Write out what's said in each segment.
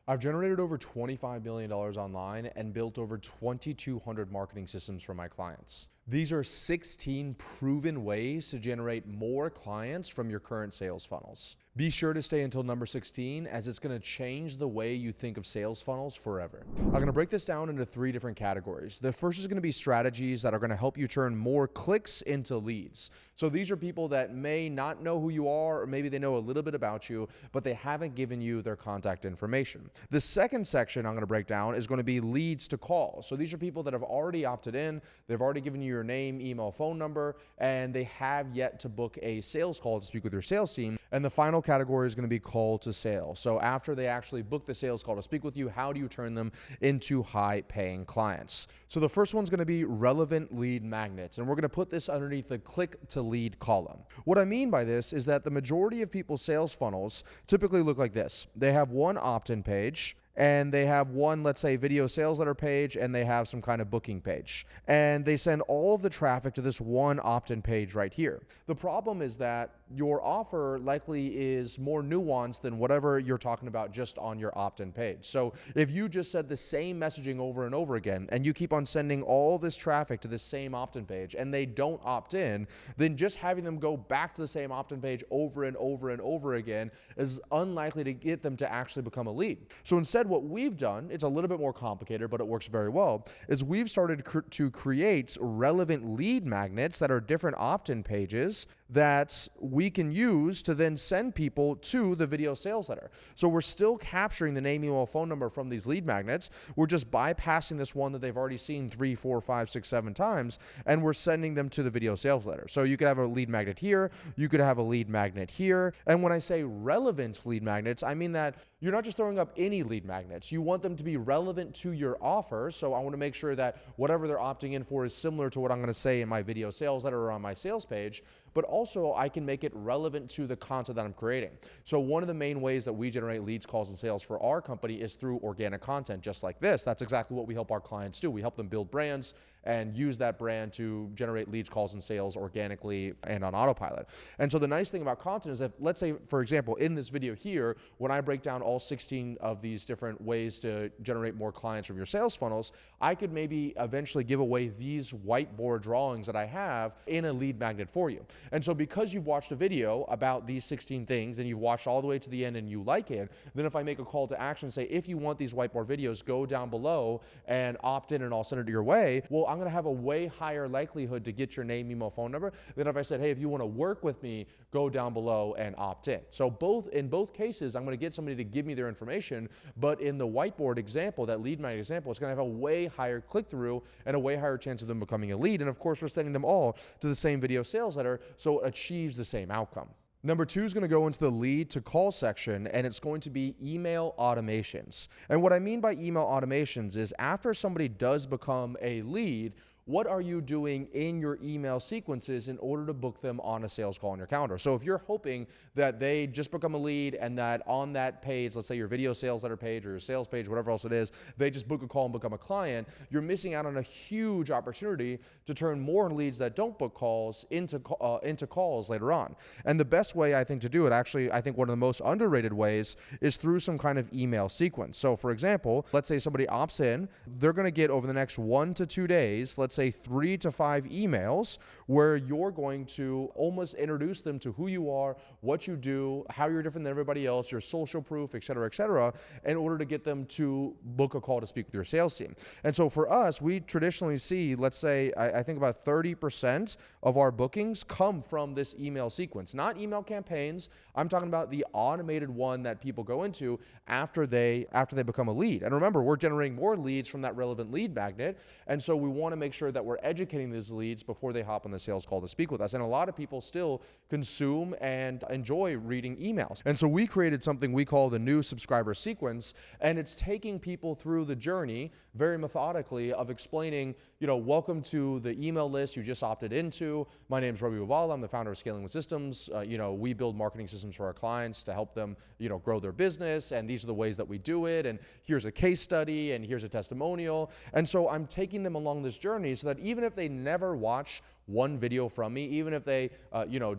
I've generated over $25 million online and built over 2,200 marketing systems for my clients. These are 16 proven ways to generate more clients from your current sales funnels. Be sure to stay until number 16, as it's going to change the way you think of sales funnels forever. I'm going to break this down into 3 different categories. The first is going to be strategies that are going to help you turn more clicks into leads. So these are people that may not know who you are, or maybe they know a little bit about you, but they haven't given you their contact information. The second section I'm going to break down is going to be leads to call. So these are people that have already opted in, they've already given you your name, email, phone number, and they have yet to book a sales call to speak with your sales team. And the final category is going to be call to sale. So after they actually book the sales call to speak with you, how do you turn them into high paying clients? So the first one's going to be relevant lead magnets. And we're going to put this underneath the click to lead column. What I mean by this is that the majority of people's sales funnels typically look like this. They have one opt-in page, and they have one, let's say, video sales letter page, and they have some kind of booking page. And they send all of the traffic to this one opt-in page right here. The problem is that your offer likely is more nuanced than whatever you're talking about just on your opt-in page. So if you just said the same messaging over and over again, and you keep on sending all this traffic to the same opt-in page, and they don't opt in, then just having them go back to the same opt-in page over and over and over again is unlikely to get them to actually become a lead. So instead, what we've done, it's a little bit more complicated, but it works very well, is we've started to create relevant lead magnets that are different opt-in pages that we can use to then send people to the video sales letter. So we're still capturing the name, email, phone number from these lead magnets. We're just bypassing this one that they've already seen 3, 4, 5, 6, 7 times, and we're sending them to the video sales letter. So you could have a lead magnet here, you could have a lead magnet here. And when I say relevant lead magnets, I mean that you're not just throwing up any lead magnets. You want them to be relevant to your offer. So I want to make sure that whatever they're opting in for is similar to what I'm going to say in my video sales letter or on my sales page, but also I can make it relevant to the content that I'm creating. So one of the main ways that we generate leads, calls, and sales for our company is through organic content, just like this. That's exactly what we help our clients do. We help them build brands and use that brand to generate leads, calls, and sales organically and on autopilot. And so the nice thing about content is that, let's say, for example, in this video here, when I break down all 16 of these different ways to generate more clients from your sales funnels, I could maybe eventually give away these whiteboard drawings that I have in a lead magnet for you. And so because you've watched a video about these 16 things and you've watched all the way to the end and you like it, then if I make a call to action, say, if you want these whiteboard videos, go down below and opt in and I'll send it your way. Well, I'm going to have a way higher likelihood to get your name, email, phone number than if I said, hey, if you want to work with me, go down below and opt in. So in both cases, I'm going to get somebody to give me their information, but in the whiteboard example, that lead magnet example, it's going to have a way higher click-through and a way higher chance of them becoming a lead. And of course, we're sending them all to the same video sales letter, so it achieves the same outcome. Number 2 is going to go into the lead to call section, and it's going to be email automations. And what I mean by email automations is after somebody does become a lead, what are you doing in your email sequences in order to book them on a sales call on your calendar? So if you're hoping that they just become a lead and that on that page, let's say your video sales letter page or your sales page, whatever else it is, they just book a call and become a client, you're missing out on a huge opportunity to turn more leads that don't book calls into calls later on. And the best way I think to do it, actually, I think one of the most underrated ways is through some kind of email sequence. So for example, let's say somebody opts in, they're going to get over the next 1 to 2 days, let's say 3 to 5 emails where you're going to almost introduce them to who you are, what you do, how you're different than everybody else, your social proof, et cetera, in order to get them to book a call to speak with your sales team. And so for us, we traditionally see, let's say, I think about 30% of our bookings come from this email sequence, not email campaigns. I'm talking about the automated one that people go into after they become a lead. And remember, we're generating more leads from that relevant lead magnet. And so we want to make sure that we're educating these leads before they hop on the sales call to speak with us. And a lot of people still consume and enjoy reading emails. And so we created something we call the new subscriber sequence, and it's taking people through the journey very methodically of explaining, welcome to the email list you just opted into. My name is Ravi Abuvala. I'm the founder of Scaling with Systems. We build marketing systems for our clients to help them, grow their business. And these are the ways that we do it. And here's a case study and here's a testimonial. And so I'm taking them along this journey so that even if they never watch one video from me, even if they,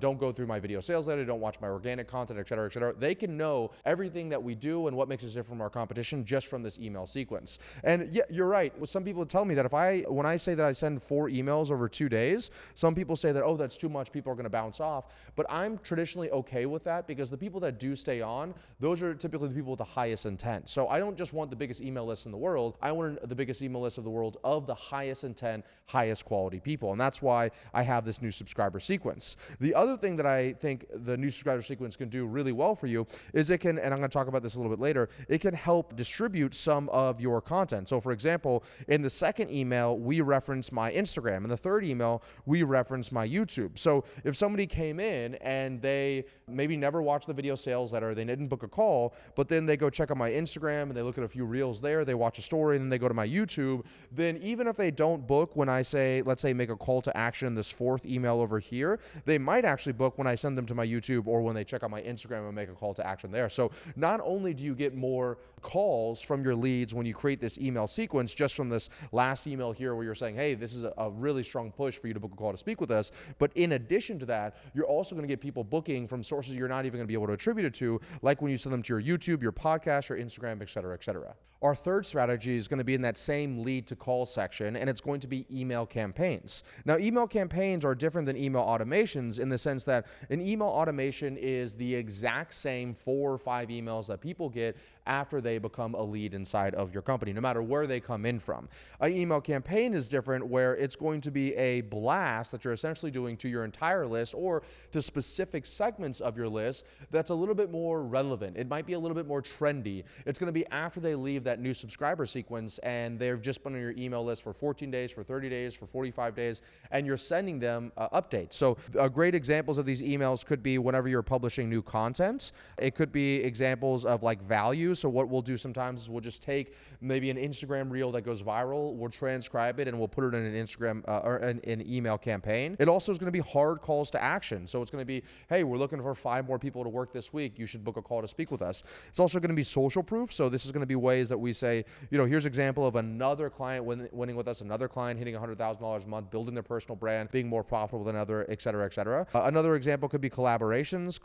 don't go through my video sales letter, don't watch my organic content, et cetera, they can know everything that we do and what makes us different from our competition just from this email sequence. And yeah, you're right. Some people tell me that when I say that I send 4 emails over 2 days, some people say that, oh, that's too much, people are going to bounce off. But I'm traditionally okay with that, because the people that do stay on, those are typically the people with the highest intent. So I don't just want the biggest email list in the world. I want the biggest email list of the world of the highest intent, highest quality people. And that's why I have this new subscriber sequence. The other thing that I think the new subscriber sequence can do really well for you is it can, and I'm going to talk about this a little bit later, it can help distribute some of your content. So for example, in the second email, we reference my Instagram. In the third email, we reference my YouTube. So if somebody came in and they maybe never watched the video sales letter, they didn't book a call, but then they go check out my Instagram and they look at a few reels there, they watch a story, and then they go to my YouTube, then even if they don't book when I say, let's say, make a call to action in this fourth email over here, they might actually book when I send them to my YouTube or when they check out my Instagram and make a call to action there. So not only do you get more calls from your leads when you create this email sequence just from this last email here where you're saying, hey, this is a really strong push for you to book a call to speak with us, but in addition to that, you're also going to get people booking from sources you're not even going to be able to attribute it to, like when you send them to your YouTube, your podcast, your Instagram, et cetera, et cetera. Our third strategy is going to be in that same lead to call section, and it's going to be email campaigns. Now, email campaigns are different than email automations in the sense that an email automation is the exact same 4 or 5 emails that people get after they become a lead inside of your company, no matter where they come in from. An email campaign is different, where it's going to be a blast that you're essentially doing to your entire list or to specific segments of your list that's a little bit more relevant. It might be a little bit more trendy. It's going to be after they leave that new subscriber sequence and they've just been on your email list for 14 days, for 30 days, for 45 days, and you're sending them updates. So great examples of these emails could be whenever you're publishing new content. It could be examples of like value. So what we'll do sometimes is we'll just take maybe an Instagram reel that goes viral, we'll transcribe it, and we'll put it in an Instagram or an email campaign. It also is going to be hard calls to action. So it's going to be, hey, we're looking for 5 more people to work this week. You should book a call to speak with us. It's also going to be social proof. So this is going to be ways that we say, here's an example of another client winning with us, another client hitting $100,000 a month, building their personal brand, being more profitable than other, et cetera, et cetera. Another example could be collaborations.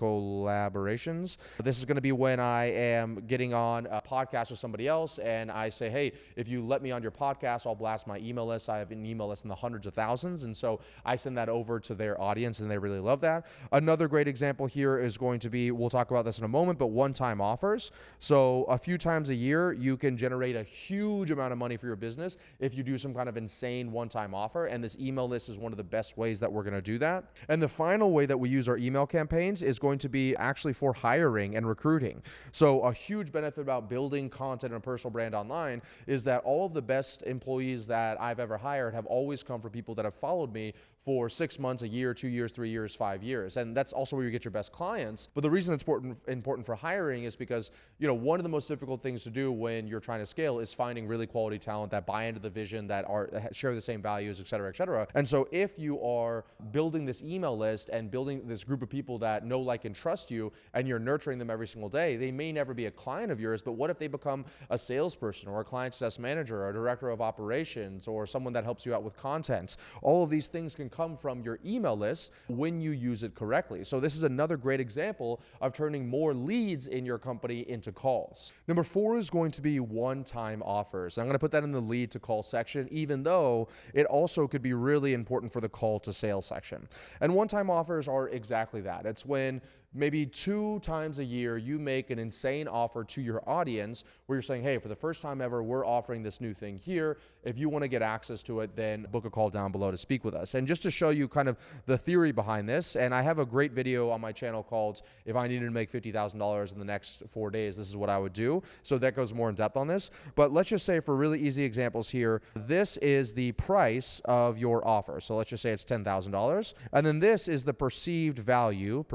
This is going to be when I am getting on a podcast with somebody else and I say, hey, if you let me on your podcast, I'll blast my email list. I have an email list in the hundreds of thousands. And so I send that over to their audience and they really love that. Another great example here is going to be, we'll talk about this in a moment, but one-time offers. So a few times a year, you can generate a huge amount of money for your business if you do some kind of insane one-time offer. And this email list is one of the best ways that we're going to do that. And the final way that we use our email campaigns is going to be actually for hiring and recruiting. So a huge benefit about building content and a personal brand online is that all of the best employees that I've ever hired have always come from people that have followed me for 6 months, a year, 2 years, 3 years, 5 years. And that's also where you get your best clients. But the reason it's important for hiring is because, one of the most difficult things to do when you're trying to scale is finding really quality talent that buy into the vision, that share the same values, et cetera, et cetera. And so if you are building this email list and building this group of people that know, like, and trust you, and you're nurturing them every single day, they may never be a client of yours, but what if they become a salesperson or a client success manager or a director of operations or someone that helps you out with content? All of these things can come from your email list when you use it correctly. So this is another great example of turning more leads in your company into calls. Number 4 is going to be one-time offers. I'm going to put that in the lead to call section, even though it also could be really important for the call to sales section. And one-time offers are exactly that. It's when maybe 2 times a year, you make an insane offer to your audience where you're saying, hey, for the first time ever, we're offering this new thing here. If you want to get access to it, then book a call down below to speak with us. And just to show you kind of the theory behind this, and I have a great video on my channel called, if I needed to make $50,000 in the next 4 days, this is what I would do. So that goes more in depth on this. But let's just say, for really easy examples here, this is the price of your offer. So let's just say it's $10,000. And then this is the perceived value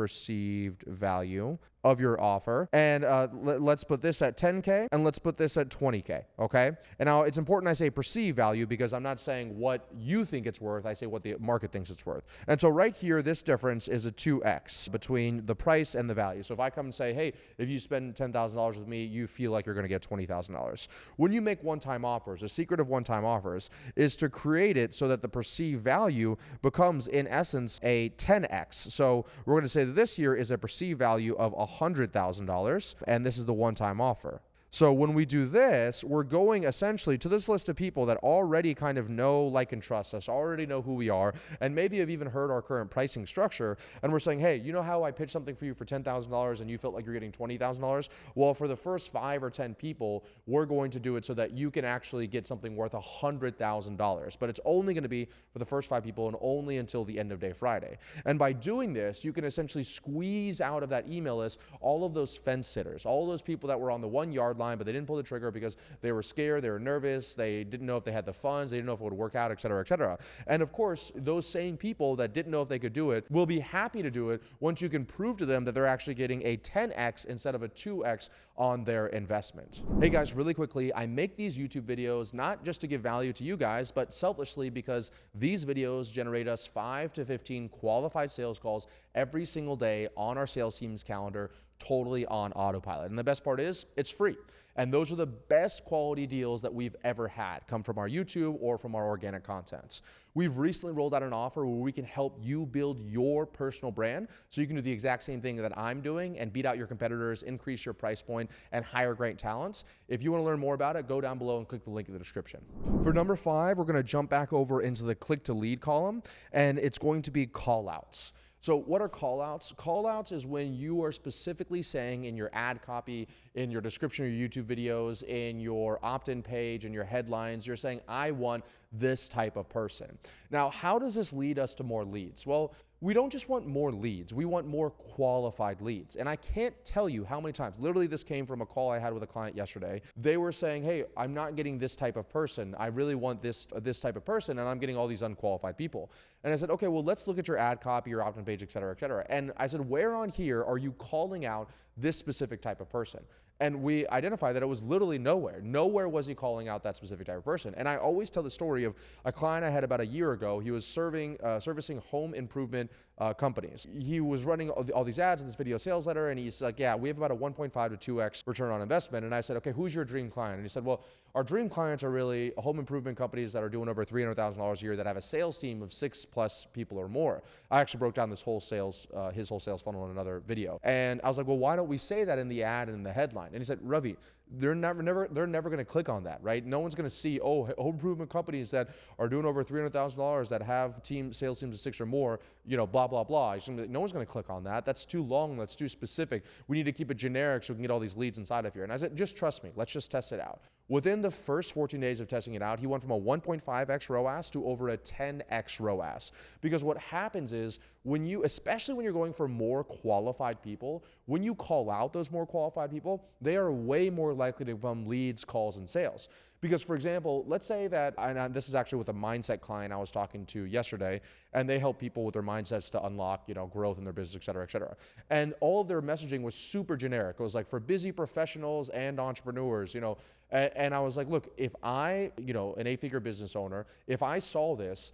of your offer. And let's put this at 10K and let's put this at 20K. Okay. And now it's important I say perceived value because I'm not saying what you think it's worth. I say what the market thinks it's worth. And so right here, this difference is a 2x between the price and the value. So if I come and say, hey, if you spend $10,000 with me, you feel like you're going to get $20,000. When you make one-time offers, the secret of one-time offers is to create it so that the perceived value becomes, in essence, a 10x. So we're going to say that this here is a perceived value of $100,000, and this is the one-time offer. So when we do this, we're going essentially to this list of people that already kind of know, like, and trust us, already know who we are, and maybe have even heard our current pricing structure. And we're saying, hey, you know how I pitched something for you for $10,000 and you felt like you're getting $20,000? Well, for the first 5 or 10 people, we're going to do it so that you can actually get something worth $100,000. But it's only going to be for the first 5 people and only until the end of day Friday. And by doing this, you can essentially squeeze out of that email list all of those fence sitters, all those people that were on the 1 yard line, but they didn't pull the trigger because they were scared, they were nervous, they didn't know if they had the funds, they didn't know if it would work out, et cetera, et cetera. And of course, those same people that didn't know if they could do it will be happy to do it once you can prove to them that they're actually getting a 10x instead of a 2x on their investment. Hey guys, really quickly, I make these YouTube videos not just to give value to you guys, but selfishly because these videos generate us 5 to 15 qualified sales calls every single day on our sales team's calendar, totally on autopilot. And the best part is it's free. And those are the best quality deals that we've ever had come from our YouTube or from our organic content. We've recently rolled out an offer where we can help you build your personal brand so you can do the exact same thing that I'm doing and beat out your competitors, increase your price point, and hire great talent. If you want to learn more about it, go down below and click the link in the description. For number 5, we're going to jump back over into the click to lead column, and it's going to be call outs. So what are callouts? Callouts is when you are specifically saying in your ad copy, in your description of your YouTube videos, in your opt-in page, in your headlines, you're saying, I want this type of person. Now, how does this lead us to more leads? Well, we don't just want more leads, we want more qualified leads. And I can't tell you how many times, literally this came from a call I had with a client yesterday. They were saying, hey, I'm not getting this type of person. I really want this type of person, and I'm getting all these unqualified people. And I said, okay, well, let's look at your ad copy, your opt-in page, et cetera, et cetera. And I said, where on here are you calling out this specific type of person? And we identified that it was literally nowhere. Nowhere was he calling out that specific type of person. And I always tell the story of a client I had about a year ago. He was servicing home improvement companies. He was running all these ads in this video sales letter, and he's like, yeah, we have about a 1.5 to 2x return on investment. And I said, okay, who's your dream client? And he said, well, our dream clients are really home improvement companies that are doing over $300,000 a year that have a sales team of 6+ people or more. I actually broke down this whole his whole sales funnel in another video. And I was like, well, why don't we say that in the ad and in the headline? And he said, Ravi, they're never going to click on that, right? No one's going to see, oh, home improvement companies that are doing over $300,000 that have sales teams of 6 or more, you know, blah, blah, blah. No one's going to click on that. That's too long. That's too specific. We need to keep it generic so we can get all these leads inside of here. And I said, just trust me. Let's just test it out. Within the first 14 days of testing it out, he went from a 1.5x ROAS to over a 10x ROAS. Because what happens is especially when you're going for more qualified people, when you call out those more qualified people, they are way more likely to become leads, calls, and sales. Because, for example, let's say that, and this is actually with a mindset client I was talking to yesterday, and they help people with their mindsets to unlock, you know, growth in their business, et cetera, et cetera. And all of their messaging was super generic. It was like for busy professionals and entrepreneurs, you know. And I was like, look, if I, you know, an 8-figure business owner, if I saw this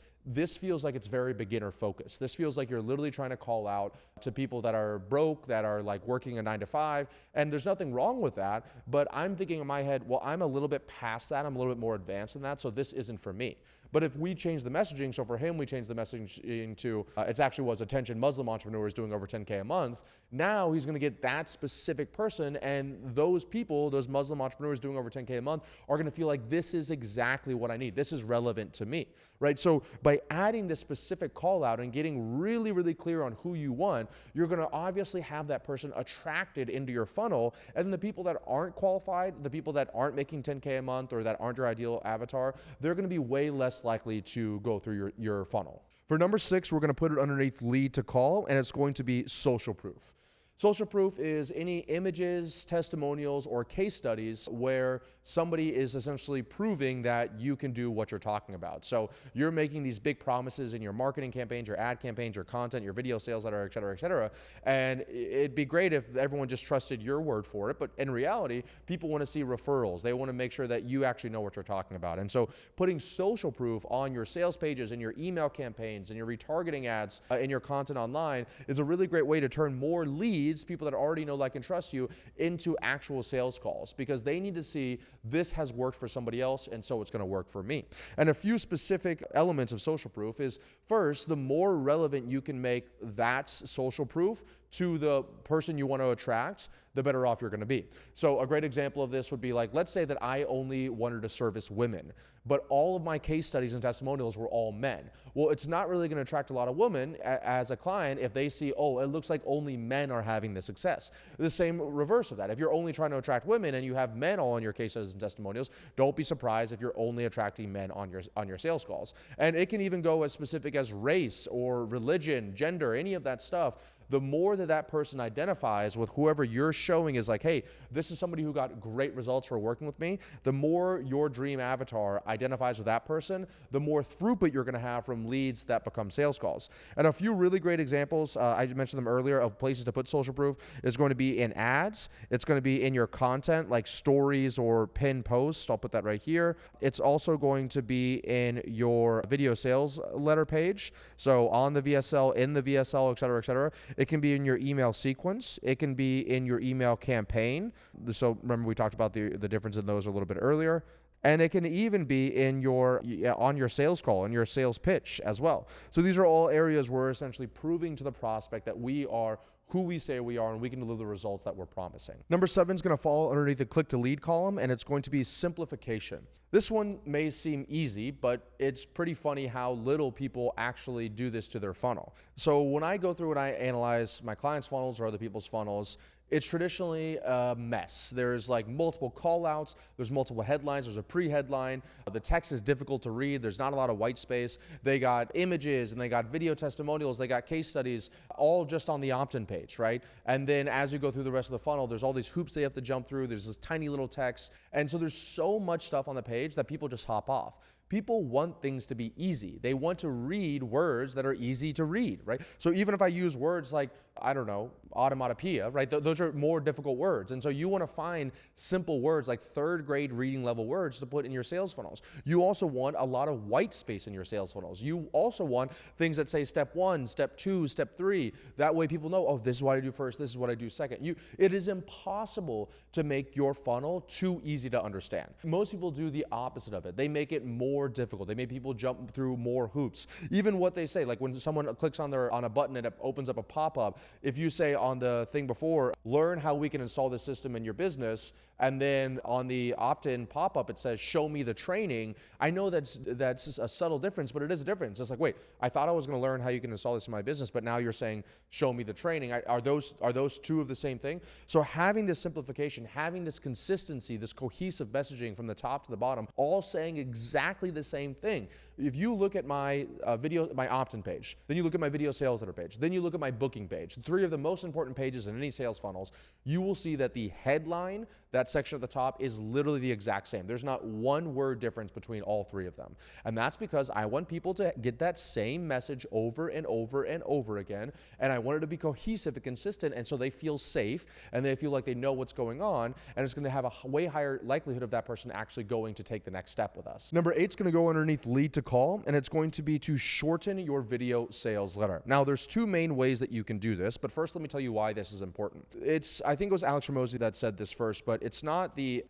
feels like it's very beginner focused. This feels like you're literally trying to call out to people that are broke, that are like working a 9 to 5. And there's nothing wrong with that. But I'm thinking in my head, well, I'm a little bit past that. I'm a little bit more advanced than that. So this isn't for me. But if we change the messaging, so for him, we changed the messaging to, it actually was attention Muslim entrepreneurs doing over 10K a month. Now he's going to get that specific person, and those people, those Muslim entrepreneurs doing over 10K a month, are going to feel like this is exactly what I need. This is relevant to me, right? So by adding this specific call out and getting really, really clear on who you want, you're going to obviously have that person attracted into your funnel. And then the people that aren't qualified, the people that aren't making 10K a month or that aren't your ideal avatar, they're going to be way less likely to go through your funnel. For number 6, we're going to put it underneath lead to call, and it's going to be social proof. Social proof is any images, testimonials, or case studies where somebody is essentially proving that you can do what you're talking about. So you're making these big promises in your marketing campaigns, your ad campaigns, your content, your video sales letter, et cetera, et cetera. And it'd be great if everyone just trusted your word for it. But in reality, people want to see referrals. They want to make sure that you actually know what you're talking about. And so putting social proof on your sales pages, in your email campaigns, in your retargeting ads, in your content online is a really great way to turn more leads, people that already know, like, and trust you, into actual sales calls, because they need to see this has worked for somebody else, and so it's going to work for me. And a few specific elements of social proof is, first, the more relevant you can make that social proof to the person you want to attract, the better off you're going to be. So a great example of this would be, like, let's say that I only wanted to service women, but all of my case studies and testimonials were all men. Well, it's not really going to attract a lot of women as a client if they see, oh, it looks like only men are having the success. The same reverse of that. If you're only trying to attract women and you have men all on your case studies and testimonials, don't be surprised if you're only attracting men on your sales calls. And it can even go as specific as race or religion, gender, any of that stuff. The more that person identifies with whoever you're showing is like, hey, this is somebody who got great results for working with me, the more your dream avatar identifies with that person, the more throughput you're going to have from leads that become sales calls. And a few really great examples, I mentioned them earlier, of places to put social proof is going to be in ads. It's going to be in your content, like stories or pinned posts. I'll put that right here. It's also going to be in your video sales letter page. So on the VSL, in the VSL, et cetera, et cetera. It can be in your email sequence. It can be in your email campaign. So remember, we talked about the difference in those a little bit earlier. And it can even be in on your sales call, in your sales pitch as well. So these are all areas where we're essentially proving to the prospect that we are who we say we are, and we can deliver the results that we're promising. Number 7 is going to fall underneath the click to lead column, and it's going to be simplification. This one may seem easy, but it's pretty funny how little people actually do this to their funnel. So when I go through and I analyze my clients' funnels or other people's funnels, it's traditionally a mess. There's like multiple call outs, there's multiple headlines, there's a pre-headline, the text is difficult to read, there's not a lot of white space, they got images and they got video testimonials, they got case studies, all just on the opt-in page, right? And then as you go through the rest of the funnel, there's all these hoops they have to jump through, there's this tiny little text, and so there's so much stuff on the page that people just hop off. People want things to be easy. They want to read words that are easy to read, right? So even if I use words like, I don't know, automatopoeia, right? Those are more difficult words. And so you want to find simple words like third grade reading level words to put in your sales funnels. You also want a lot of white space in your sales funnels. You also want things that say step 1, step 2, step 3. That way people know, oh, this is what I do first, this is what I do second. It is impossible to make your funnel too easy to understand. Most people do the opposite of it. They make it more difficult. They make people jump through more hoops. Even what they say, like when someone clicks on a button and it opens up a pop-up, if you say on the thing before, learn how we can install this system in your business, and then on the opt-in pop-up it says show me the training, I know that's just a subtle difference, but it is a difference. It's like, wait, I thought I was going to learn how you can install this in my business, but now you're saying show me the training. Are those two of the same thing? So having this simplification, having this consistency, this cohesive messaging from the top to the bottom, all saying exactly the same thing. If you look at my my opt-in page, then you look at my video sales letter page, then you look at my booking page, 3 of the most important pages in any sales funnels, you will see that the headline, that section at the top, is literally the exact same. There's not one word difference between all 3 of them. And that's because I want people to get that same message over and over and over again. And I want it to be cohesive and consistent, and so they feel safe and they feel like they know what's going on, and it's going to have a way higher likelihood of that person actually going to take the next step with us. Number 8 is going to go underneath lead to call, and it's going to be to shorten your video sales letter. Now, there's 2 main ways that you can do this, but first let me tell you why this is important. I think it was Alex Ramosi that said this first, but it's not the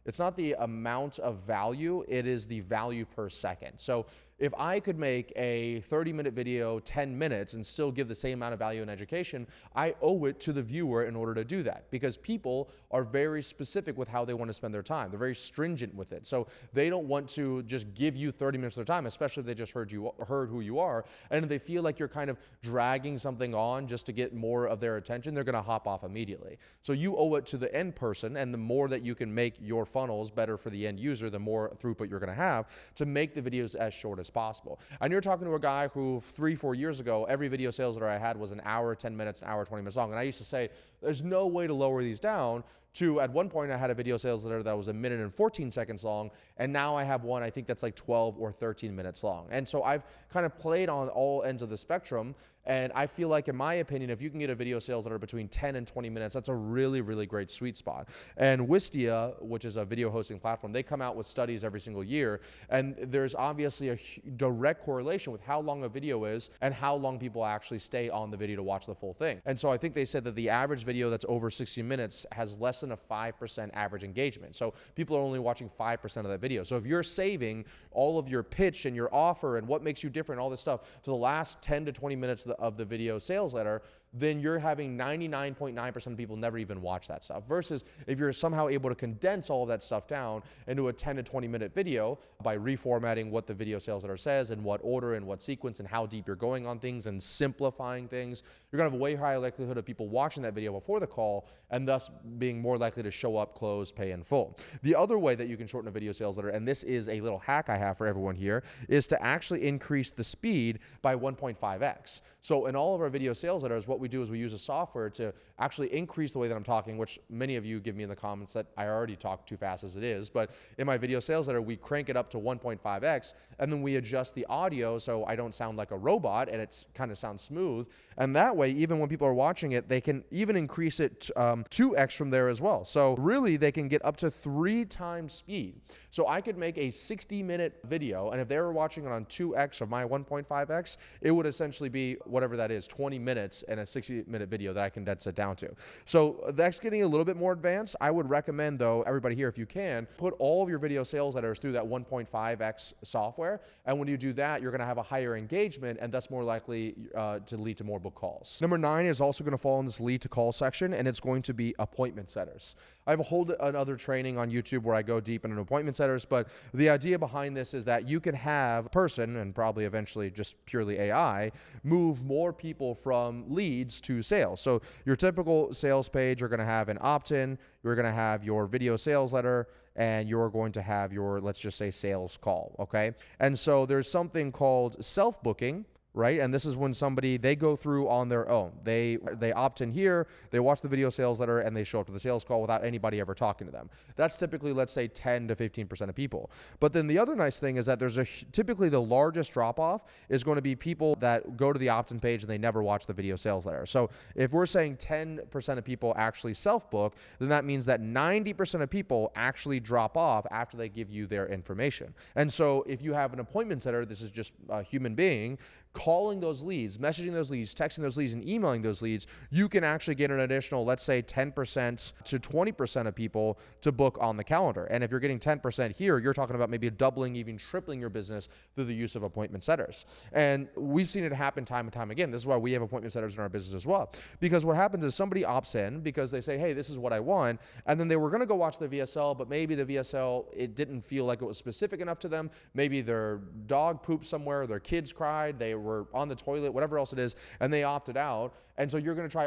amount of value, it is the value per second. So if I could make a 30-minute video 10 minutes and still give the same amount of value in education, I owe it to the viewer in order to do that, because people are very specific with how they want to spend their time. They're very stringent with it. So they don't want to just give you 30 minutes of their time, especially if they just heard who you are, and if they feel like you're kind of dragging something on just to get more of their attention, they're going to hop off immediately. So you owe it to the end person, and the more that you can make your funnels better for the end user, the more throughput you're going to have to make the videos as short as as possible. And you're talking to a guy who 3-4 years ago, every video sales letter I had was an hour, 10 minutes, an hour, 20 minutes long. And I used to say, there's no way to lower these down to, at one point I had a video sales letter that was 1 minute and 14 seconds long. And now I have one, I think that's like 12 or 13 minutes long. And so I've kind of played on all ends of the spectrum. And I feel like, in my opinion, if you can get a video sales letter between 10 and 20 minutes, that's a really, really great sweet spot. And Wistia, which is a video hosting platform, they come out with studies every single year. And there's obviously a direct correlation with how long a video is and how long people actually stay on the video to watch the full thing. And so I think they said that the average video that's over 60 minutes has less than a 5% average engagement. So people are only watching 5% of that video. So if you're saving all of your pitch and your offer and what makes you different, all this stuff, to the last 10 to 20 minutes of the video sales letter, then you're having 99.9% of people never even watch that stuff. Versus if you're somehow able to condense all of that stuff down into a 10 to 20 minute video by reformatting what the video sales letter says, and what order and what sequence and how deep you're going on things, and simplifying things, you're gonna have a way higher likelihood of people watching that video before the call, and thus being more likely to show up, close, pay in full. The other way that you can shorten a video sales letter, and this is a little hack I have for everyone here, is to actually increase the speed by 1.5x. So in all of our video sales letters, what we do is we use a software to actually increase the way that I'm talking, which many of you give me in the comments that I already talk too fast as it is. But in my video sales letter, we crank it up to 1.5x, and then we adjust the audio so I don't sound like a robot and it kind of sounds smooth. And that way, even when people are watching it, they can even increase it 2x from there as well. So really, they can get up to 3 times speed. So I could make a 60-minute video, and if they were watching it on 2x of my 1.5x, it would essentially be whatever that is, 20 minutes and a 60-minute video that I condense it down to. So that's getting a little bit more advanced. I would recommend, though, everybody here, if you can, put all of your video sales letters through that 1.5x software. And when you do that, you're going to have a higher engagement, and that's more likely to lead to more book calls. Number 9 is also going to fall in this lead to call section, and it's going to be appointment setters. I have a whole another training on YouTube where I go deep into appointment setters, but the idea behind this is that you can have a person, and probably eventually just purely AI, move more people from leads to sales. So your typical sales page, you're going to have an opt-in, you're going to have your video sales letter, and you're going to have your, let's just say, sales call, okay? And so there's something called self-booking, right? And this is when somebody, they go through on their own. They opt in here, they watch the video sales letter, and they show up to the sales call without anybody ever talking to them. That's typically, let's say, 10 to 15% of people. But then the other nice thing is that there's typically the largest drop-off is going to be people that go to the opt-in page and they never watch the video sales letter. So if we're saying 10% of people actually self-book, then that means that 90% of people actually drop off after they give you their information. And so if you have an appointment setter, this is just a human being, calling those leads, messaging those leads, texting those leads, and emailing those leads, you can actually get an additional, let's say, 10% to 20% of people to book on the calendar. And if you're getting 10% here, you're talking about maybe doubling, even tripling your business through the use of appointment setters. And we've seen it happen time and time again. This is why we have appointment setters in our business as well. Because what happens is somebody opts in because they say, hey, this is what I want. And then they were going to go watch the VSL, but maybe the VSL, it didn't feel like it was specific enough to them. Maybe their dog pooped somewhere, their kids cried, they were on the toilet, whatever else it is, and they opted out. And so you're going to try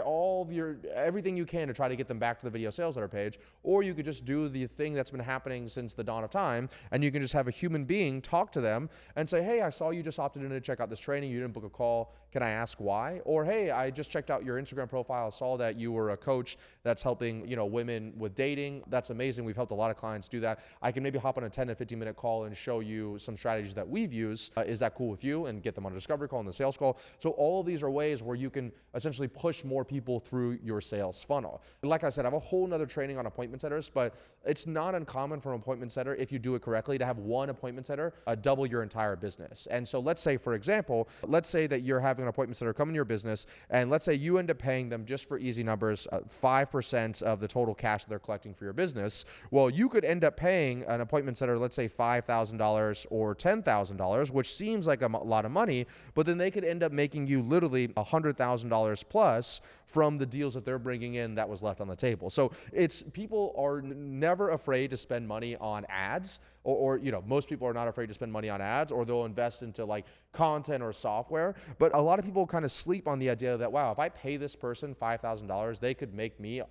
everything you can to try to get them back to the video sales letter page, or you could just do the thing that's been happening since the dawn of time, and you can just have a human being talk to them and say, hey, I saw you just opted in to check out this training, you didn't book a call, can I ask why? Or, hey, I just checked out your Instagram profile, saw that you were a coach that's helping, women with dating. That's amazing. We've helped a lot of clients do that. I can maybe hop on a 10 to 15 minute call and show you some strategies that we've used. Is that cool with you? And get them on a discovery call and the sales call. So all of these are ways where you can essentially push more people through your sales funnel. Like I said, I have a whole nother training on appointment setters, but it's not uncommon for an appointment setter, if you do it correctly, to have one appointment setter double your entire business. And so let's say, for example, let's say that you're having an appointment setter come in your business, and let's say you end up paying them, just for easy numbers, 5% of the total cash that they're collecting for your business. Well, you could end up paying an appointment setter, let's say $5,000 or $10,000, which seems like a lot of money, but then they could end up making you literally $100,000 plus from the deals that they're bringing in that was left on the table. So people are never afraid to spend money on ads, or most people are not afraid to spend money on ads, or they'll invest into like content or software. But a lot of people kind of sleep on the idea that, wow, if I pay this person $5,000, they could make me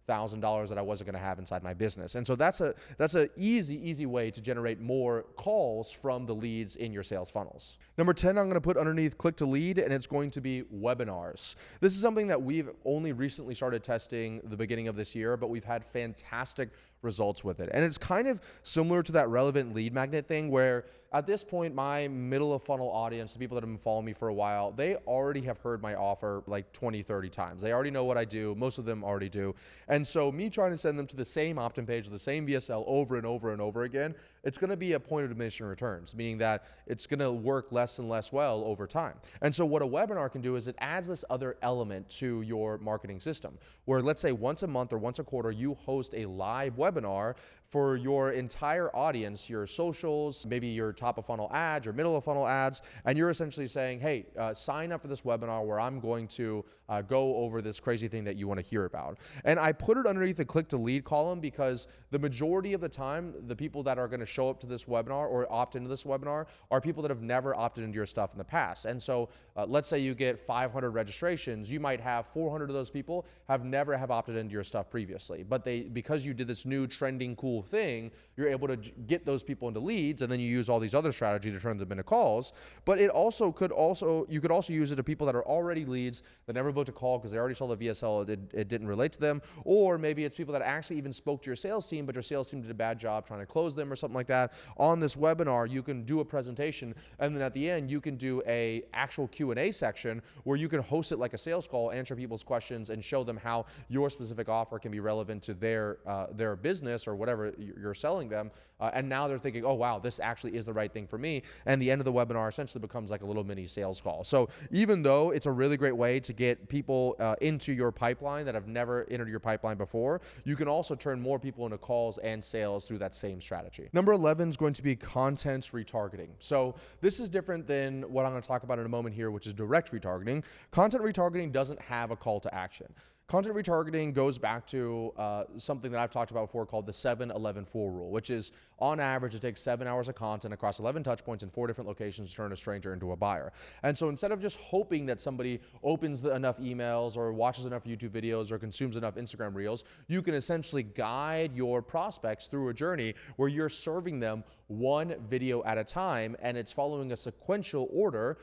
$100,000 that I wasn't going to have inside my business. And so that's a easy way to generate more calls from the leads in your sales funnels. Number 10, I'm going to put underneath click to lead, and it's going to be webinars. This is something that we've only recently started testing the beginning of this year, but we've had fantastic results with it. And it's kind of similar to that relevant lead magnet thing where at this point, my middle of funnel audience, the people that have been following me for a while, they already have heard my offer like 20, 30 times. They already know what I do. Most of them already do. And so me trying to send them to the same opt-in page, the same VSL over and over and over again, it's going to be a point of diminishing returns, meaning that it's going to work less and less well over time. And so what a webinar can do is it adds this other element to your marketing system where, let's say once a month or once a quarter, you host a live webinar for your entire audience, your socials, maybe your top of funnel ads, your middle of funnel ads, and you're essentially saying, hey, sign up for this webinar where I'm going to go over this crazy thing that you want to hear about. And I put it underneath the click to lead column because the majority of the time, the people that are going to show up to this webinar or opt into this webinar are people that have never opted into your stuff in the past. And so let's say you get 500 registrations, you might have 400 of those people have never opted into your stuff previously, but because you did this new trending cool thing, you're able to get those people into leads, and then you use all these other strategies to turn them into calls. But you could also use it to people that are already leads that never booked a call because they already saw the VSL, it didn't relate to them, or maybe it's people that actually even spoke to your sales team, but your sales team did a bad job trying to close them or something like that. On this webinar, you can do a presentation, and then at the end, you can do a actual Q&A section where you can host it like a sales call, answer people's questions, and show them how your specific offer can be relevant to their business or whatever you're selling them. And now they're thinking, oh, wow, this actually is the right thing for me. And the end of the webinar essentially becomes like a little mini sales call. So even though it's a really great way to get people into your pipeline that have never entered your pipeline before, you can also turn more people into calls and sales through that same strategy. Number 11 is going to be content retargeting. So this is different than what I'm going to talk about in a moment here, which is direct retargeting. Content retargeting doesn't have a call to action. Content retargeting goes back to something that I've talked about before called the 7-11-4 rule, which is on average, it takes 7 hours of content across 11 touch points in 4 different locations to turn a stranger into a buyer. And so instead of just hoping that somebody opens enough emails or watches enough YouTube videos or consumes enough Instagram reels, you can essentially guide your prospects through a journey where you're serving them one video at a time, and it's following a sequential order,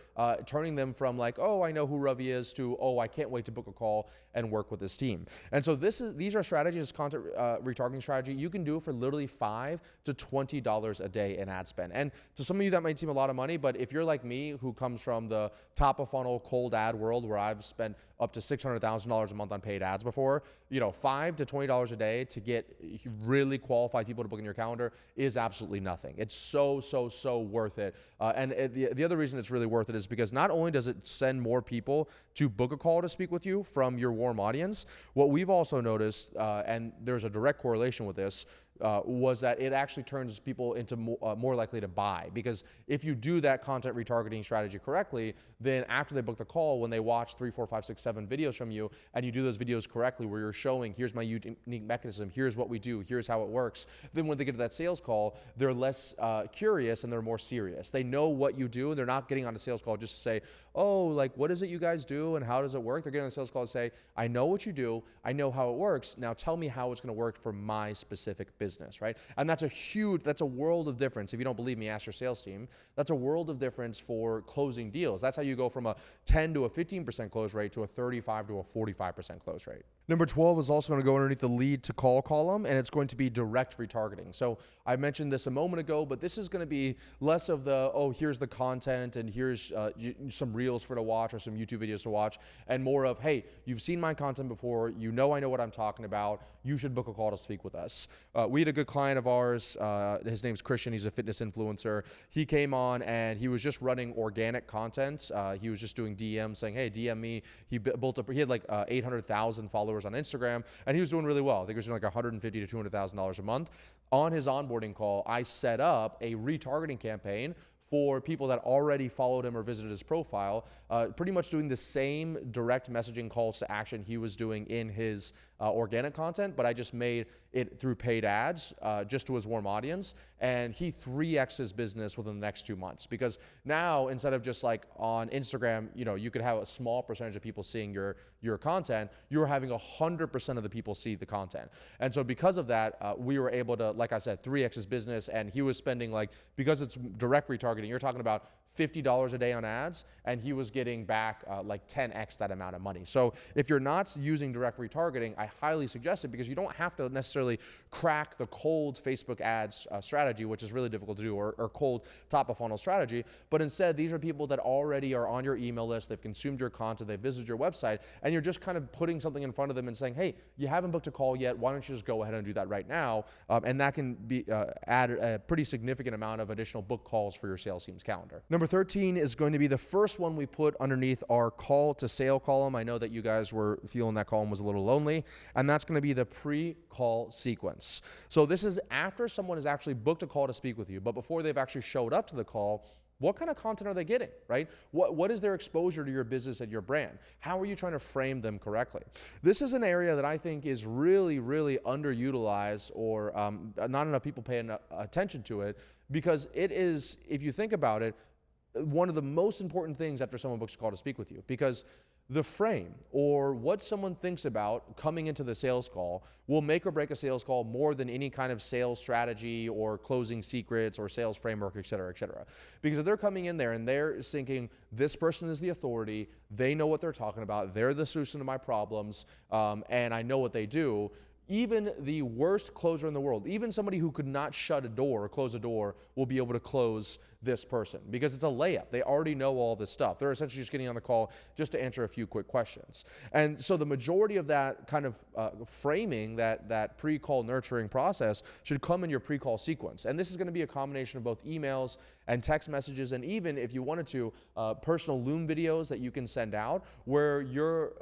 turning them from like, oh, I know who Ravi is, to, oh, I can't wait to book a call and work with this team. And so these are strategies, content retargeting strategy. You can do it for literally $5 to $20 a day in ad spend. And to some of you, that might seem a lot of money, but if you're like me, who comes from the top of funnel cold ad world where I've spent up to $600,000 a month on paid ads before, $5 to $20 a day to get really qualified people to book in your calendar is absolutely nothing. It's so worth it. And the other reason it's really worth it is because not only does it send more people to book a call to speak with you from your warm audience, what we've also noticed, and there's a direct correlation with this, was that it actually turns people into more likely to buy. Because if you do that content retargeting strategy correctly, then after they book the call, when they watch 3, 4, 5, 6, 7 videos from you, and you do those videos correctly where you're showing, here's my unique mechanism, here's what we do, here's how it works, then when they get to that sales call, they're less curious and they're more serious. They know what you do, and they're not getting on a sales call just to say, oh, like, what is it you guys do and how does it work? They're getting on a sales call to say, I know what you do, I know how it works, now tell me how it's going to work for my specific business, right? And that's a world of difference. If you don't believe me, ask your sales team. That's a world of difference for closing deals. That's how you go from a 10 to a 15% close rate to a 35 to a 45% close rate. Number 12 is also going to go underneath the lead to call column, and it's going to be direct retargeting. So I mentioned this a moment ago, but this is going to be less of the, oh, here's the content and here's some reels for to watch or some YouTube videos to watch, and more of, hey, you've seen my content before, I know what I'm talking about, you should book a call to speak with us. We had a good client of ours, his name's Christian, he's a fitness influencer. He came on and he was just running organic content. He was just doing DMs saying, hey, DM me. He had like 800,000 followers on Instagram, and he was doing really well. I think he was doing like $150,000 to $200,000 a month. On his onboarding call, I set up a retargeting campaign for people that already followed him or visited his profile, pretty much doing the same direct messaging calls to action he was doing in his organic content, but I just made it through paid ads just to his warm audience. And he 3x'd his business within the next 2 months, because now instead of just like on Instagram, you could have a small percentage of people seeing your content, you're having 100% of the people see the content. And so because of that, we were able to, like I said, 3x his business. And he was spending, like, because it's direct retargeting, you're talking about $50 a day on ads, and he was getting back like 10x that amount of money. So if you're not using direct retargeting, I highly suggest it, because you don't have to necessarily crack the cold Facebook ads strategy, which is really difficult to do, or cold top of funnel strategy. But instead, these are people that already are on your email list, they've consumed your content, they've visited your website, and you're just kind of putting something in front of them and saying, hey, you haven't booked a call yet, why don't you just go ahead and do that right now? And that can be add a pretty significant amount of additional book calls for your sales team's calendar. Number 13 is going to be the first one we put underneath our call to sale column. I know that you guys were feeling that column was a little lonely, and that's going to be the pre-call sequence. So this is after someone has actually booked a call to speak with you, but before they've actually showed up to the call, what kind of content are they getting, right? What is their exposure to your business and your brand? How are you trying to frame them correctly? This is an area that I think is really, really underutilized, or not enough people pay attention to it, because it is, if you think about it, one of the most important things after someone books a call to speak with you, because the frame, or what someone thinks about coming into the sales call, will make or break a sales call more than any kind of sales strategy or closing secrets or sales framework, et cetera, et cetera. Because if they're coming in there and they're thinking, this person is the authority, they know what they're talking about, they're the solution to my problems, and I know what they do, even the worst closer in the world, even somebody who could not shut a door or close a door, will be able to close this person, because it's a layup. They already know all this stuff. They're essentially just getting on the call just to answer a few quick questions. And so the majority of that kind of framing, that pre-call nurturing process, should come in your pre-call sequence. And this is going to be a combination of both emails and text messages, and even, if you wanted to, personal Loom videos that you can send out where you're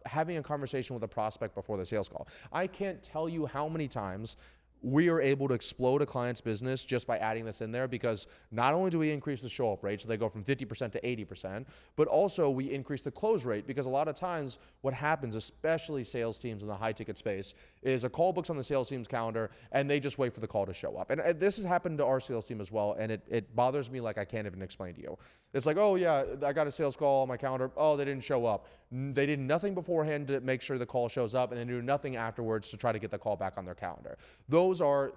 having a conversation with a prospect before the sales call. I can't tell you how many times we are able to explode a client's business just by adding this in there, because not only do we increase the show up rate, so they go from 50% to 80%, but also we increase the close rate, because a lot of times what happens, especially sales teams in the high ticket space, is a call book's on the sales team's calendar and they just wait for the call to show up. And this has happened to our sales team as well, and it bothers me like I can't even explain to you. It's like, oh yeah, I got a sales call on my calendar. Oh, they didn't show up. They did nothing beforehand to make sure the call shows up, and they do nothing afterwards to try to get the call back on their calendar. Those are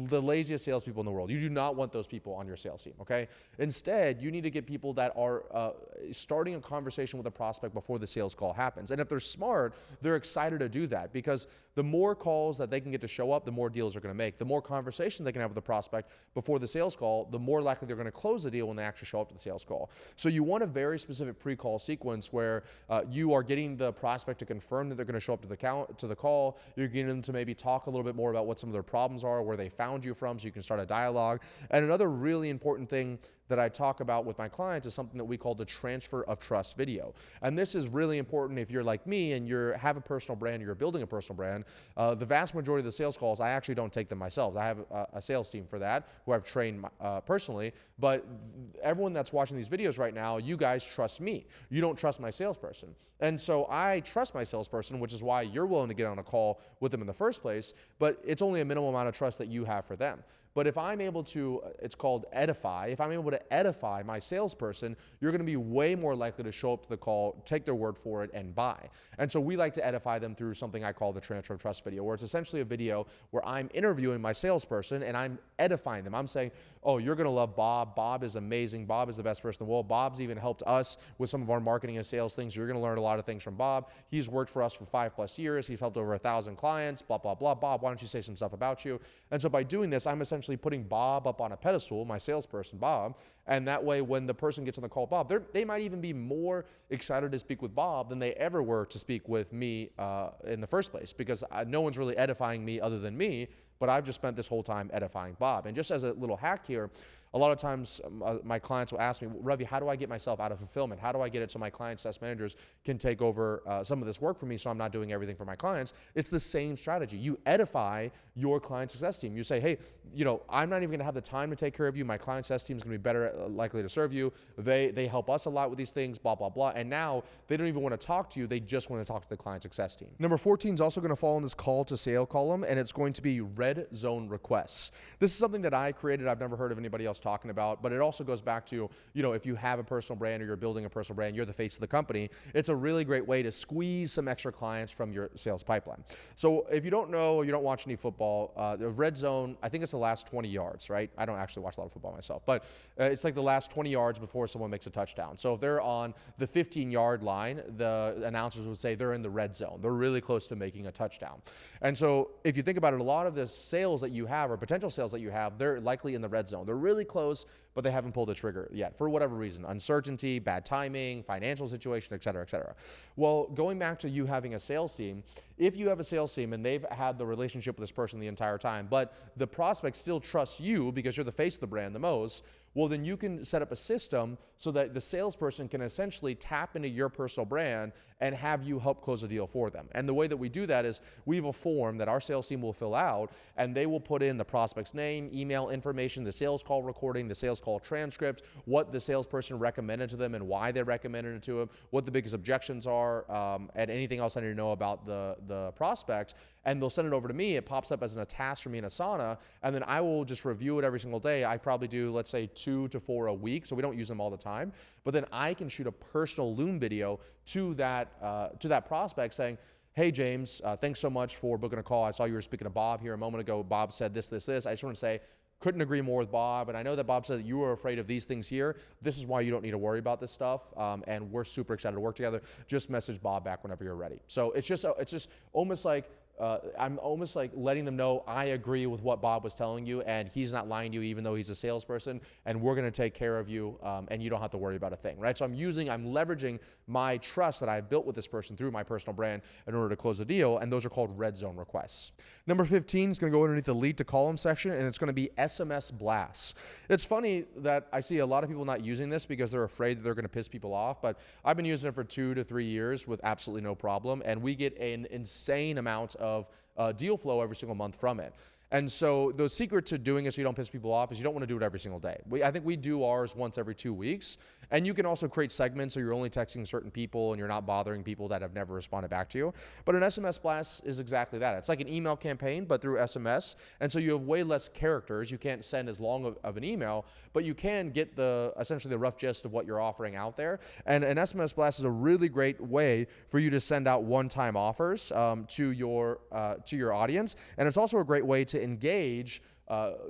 the laziest salespeople in the world. You do not want those people on your sales team, okay? Instead, you need to get people that are starting a conversation with a prospect before the sales call happens. And if they're smart, they're excited to do that, because the more calls that they can get to show up, the more deals they're going to make. The more conversation they can have with the prospect before the sales call, the more likely they're going to close the deal when they actually show up to the sales call. So you want a very specific pre-call sequence where you are getting the prospect to confirm that they're going to show up to the call. You're getting them to maybe talk a little bit more about what some of their problems are, where they found you from, so you can start a dialogue. And another really important thing that I talk about with my clients is something that we call the transfer of trust video. And this is really important if you're like me and you have a personal brand, you're building a personal brand. The vast majority of the sales calls, I actually don't take them myself. I have a sales team for that who I've trained personally, but everyone that's watching these videos right now, you guys trust me. You don't trust my salesperson. And so I trust my salesperson, which is why you're willing to get on a call with them in the first place, but it's only a minimal amount of trust that you have for them. But if I'm able to, it's called edify, if I'm able to edify my salesperson, you're going to be way more likely to show up to the call, take their word for it, and buy. And so we like to edify them through something I call the transfer of trust video, where it's essentially a video where I'm interviewing my salesperson and I'm edifying them. I'm saying, oh, you're going to love Bob. Bob is amazing. Bob is the best person in the world. Bob's even helped us with some of our marketing and sales things. You're going to learn a lot of things from Bob. He's worked for us for 5+ years. He's helped over 1,000 clients, blah, blah, blah. Bob, why don't you say some stuff about you? And so by doing this, I'm essentially putting Bob up on a pedestal, my salesperson, Bob, and that way when the person gets on the call, Bob, they might even be more excited to speak with Bob than they ever were to speak with me in the first place, because no one's really edifying me other than me, but I've just spent this whole time edifying Bob. And just as a little hack here, A lot of times my clients will ask me, Ravi, how do I get myself out of fulfillment? How do I get it so my client success managers can take over some of this work for me so I'm not doing everything for my clients? It's the same strategy. You edify your client success team. You say, hey, I'm not even going to have the time to take care of you. My client success team is going to be better likely to serve you. They help us a lot with these things, blah, blah, blah. And now they don't even want to talk to you. They just want to talk to the client success team. Number 14 is also going to fall in this call to sale column, and it's going to be red zone requests. This is something that I created. I've never heard of anybody else talking about, but it also goes back to, if you have a personal brand or you're building a personal brand, you're the face of the company. It's a really great way to squeeze some extra clients from your sales pipeline. So if you don't know, you don't watch any football, the red zone, I think it's the last 20 yards, right? I don't actually watch a lot of football myself, but it's like the last 20 yards before someone makes a touchdown. So if they're on the 15-yard line, the announcers would say they're in the red zone. They're really close to making a touchdown. And so if you think about it, a lot of the sales that you have or potential sales that you have, they're likely in the red zone. They're really close, but they haven't pulled the trigger yet for whatever reason. Uncertainty, bad timing, financial situation, et cetera, et cetera. Well, going back to you having a sales team, if you have a sales team and they've had the relationship with this person the entire time, but the prospect still trusts you because you're the face of the brand the most, well, then you can set up a system so that the salesperson can essentially tap into your personal brand and have you help close a deal for them. And the way that we do that is we have a form that our sales team will fill out, and they will put in the prospect's name, email information, the sales call recording, the sales call transcript, what the salesperson recommended to them and why they recommended it to them, what the biggest objections are, and anything else I need to know about the prospect. And they'll send it over to me. It pops up as a task for me in Asana, and then I will just review it every single day. I probably do, let's say, 2 to 4 a week, so we don't use them all the time. But then I can shoot a personal Loom video to that prospect saying, hey, James, thanks so much for booking a call. I saw you were speaking to Bob here a moment ago. Bob said this, this, this. I just want to say, couldn't agree more with Bob. And I know that Bob said that you were afraid of these things here. This is why you don't need to worry about this stuff. And we're super excited to work together. Just message Bob back whenever you're ready. So it's just almost like, I'm almost like letting them know I agree with what Bob was telling you, and he's not lying to you even though he's a salesperson, and we're going to take care of you, and you don't have to worry about a thing, right? So I'm leveraging my trust that I've built with this person through my personal brand in order to close a deal, and those are called red zone requests. Number 15 is going to go underneath the lead to column section, and it's going to be SMS blasts. It's funny that I see a lot of people not using this because they're afraid that they're going to piss people off, but I've been using it for 2 to 3 years with absolutely no problem, and we get an insane amount of deal flow every single month from it. And so the secret to doing it so you don't piss people off is you don't want to do it every single day. I think we do ours once every 2 weeks. And you can also create segments so you're only texting certain people and you're not bothering people that have never responded back to you. But an SMS blast is exactly that. It's like an email campaign, but through SMS. And so you have way less characters. You can't send as long of an email, but you can get essentially the rough gist of what you're offering out there. And an SMS blast is a really great way for you to send out one-time offers to your audience. And it's also a great way to engage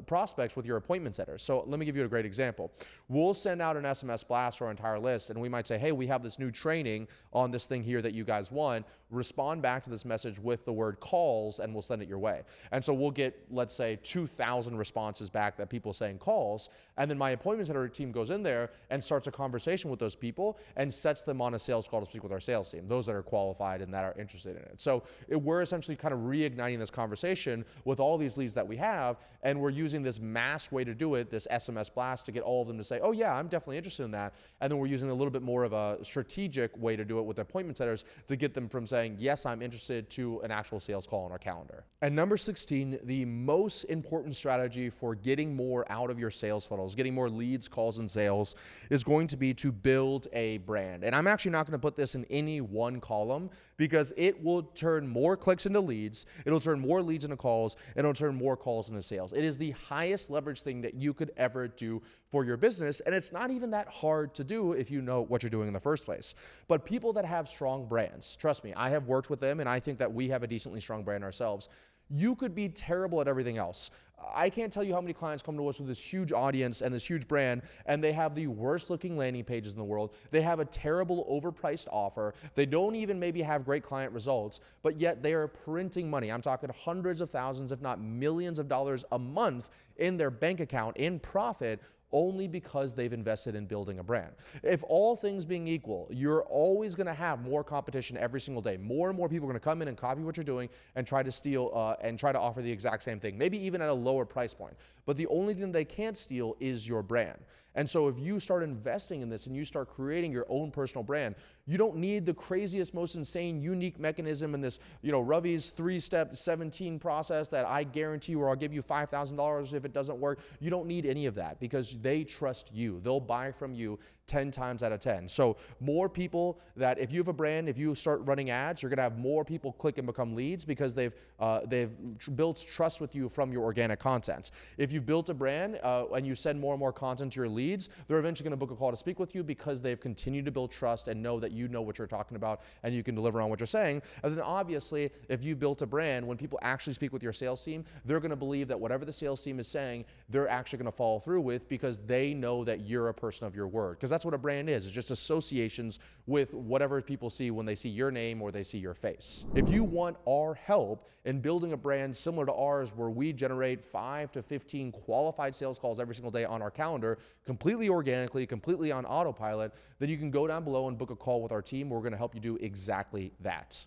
prospects with your appointment setters. So let me give you a great example. We'll send out an SMS blast to our entire list, and we might say, hey, we have this new training on this thing here that you guys want. Respond back to this message with the word calls, and we'll send it your way. And so we'll get, let's say, 2,000 responses back that people saying calls, and then my appointment setter team goes in there and starts a conversation with those people and sets them on a sales call to speak with our sales team, those that are qualified and that are interested in it. So we're essentially kind of reigniting this conversation with all these leads that we have, and we're using this mass way to do it, this SMS blast, to get all of them to say, oh yeah, I'm definitely interested in that. And then we're using a little bit more of a strategic way to do it with appointment setters to get them from saying, yes, I'm interested, to an actual sales call on our calendar. And number 16, the most important strategy for getting more out of your sales funnels, getting more leads, calls, and sales is going to be to build a brand. And I'm actually not going to put this in any one column because it will turn more clicks into leads, it'll turn more leads into calls, and it'll turn more calls into sales. It is the highest leverage thing that you could ever do for your business, and it's not even that hard to do if you know what you're doing in the first place. But people that have strong brands, trust me, I have worked with them, and I think that we have a decently strong brand ourselves. You could be terrible at everything else. I can't tell you how many clients come to us with this huge audience and this huge brand, and they have the worst looking landing pages in the world. They have a terrible overpriced offer. They don't even maybe have great client results, but yet they are printing money. I'm talking hundreds of thousands, if not millions of dollars a month in their bank account in profit, only because they've invested in building a brand. If all things being equal, you're always gonna have more competition every single day. More and more people are gonna come in and copy what you're doing and try to steal and try to offer the exact same thing, maybe even at a lower lower price point. But the only thing they can't steal is your brand. And so if you start investing in this and you start creating your own personal brand, you don't need the craziest, most insane, unique mechanism in this, Ravi's 3-step 17 process that I guarantee you, or I'll give you $5,000 if it doesn't work. You don't need any of that because they trust you. They'll buy from you 10 times out of 10. So more people that, if you have a brand, if you start running ads, you're gonna have more people click and become leads because they've built trust with you from your organic content. If you've built a brand and you send more and more content to your leads, they're eventually gonna book a call to speak with you because they've continued to build trust and know that you know what you're talking about and you can deliver on what you're saying. And then obviously, if you've built a brand, when people actually speak with your sales team, they're gonna believe that whatever the sales team is saying, they're actually gonna follow through with because they know that you're a person of your word. Because that's what a brand is. It's just associations with whatever people see when they see your name or they see your face. If you want our help in building a brand similar to ours, where we generate 5 to 15 qualified sales calls every single day on our calendar, completely organically, completely on autopilot, then you can go down below and book a call with our team. We're going to help you do exactly that.